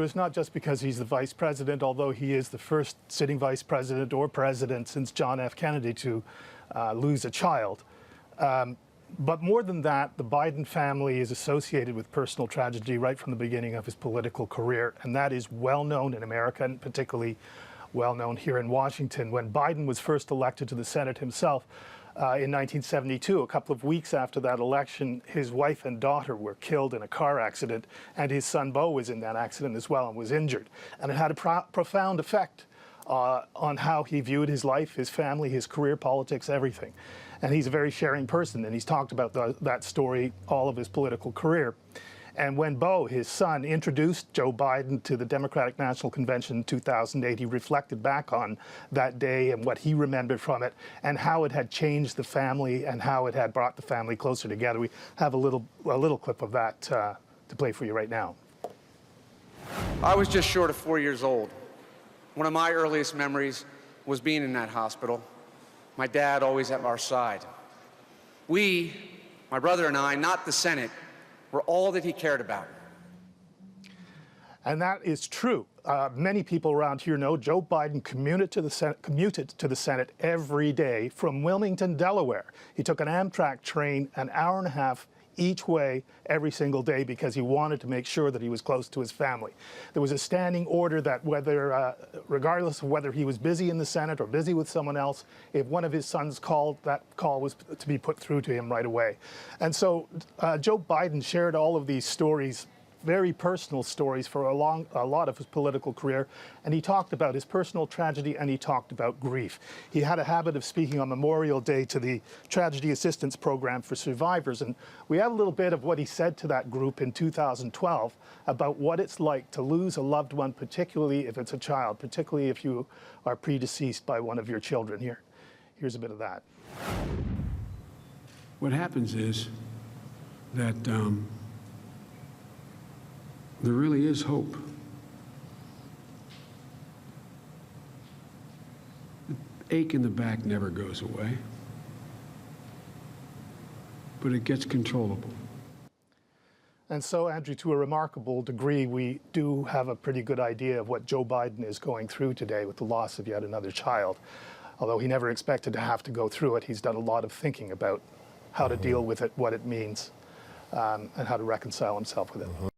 It's not just because he's the vice president, although he is the first sitting vice president or president since John F. Kennedy to lose a child. But more than that, the Biden family is associated with personal tragedy right from the beginning of his political career, and that is well known in America, and particularly well known here in Washington. When Biden was first elected to the Senate himself in 1972, a couple of weeks after that election, his wife and daughter were killed in a car accident, and his son Beau was in that accident as well and was injured. And it had a profound effect on how he viewed his life, his family, his career, politics, everything. And he's a very sharing person, and he's talked about that story all of his political career. And when Beau, his son, introduced Joe Biden to the Democratic National Convention in 2008, he reflected back on that day and what he remembered from it and how it had changed the family and how it had brought the family closer together. We have a little clip of that to play for you right now. I was just short of 4 years old. One of my earliest memories was being in that hospital. My dad always at our side. We, my brother and I, not the Senate, were all that he cared about. And that is true. Many people around here know Joe Biden commuted to the Senate every day from Wilmington, Delaware. He took an Amtrak train an hour and a half each way every single day because he wanted to make sure that he was close to his family. There was a standing order that regardless of whether he was busy in the Senate or busy with someone else, if one of his sons called, that call was to be put through to him right away. And so Joe Biden shared all of these stories, very personal stories, for a lot of his political career, and he talked about his personal tragedy and he talked about grief. He had a habit of speaking on Memorial Day to the Tragedy Assistance Program for Survivors, and we have a little bit of what he said to that group in 2012 about what it's like to lose a loved one, particularly if it's a child, particularly if you are predeceased by one of your children. Here's a bit of that. What happens is that there really is hope. The ache in the back never goes away, but it gets controllable. And so, Andrew, to a remarkable degree, we do have a pretty good idea of what Joe Biden is going through today with the loss of yet another child. Although he never expected to have to go through it, he's done a lot of thinking about how to deal with it, what it means, and how to reconcile himself with it.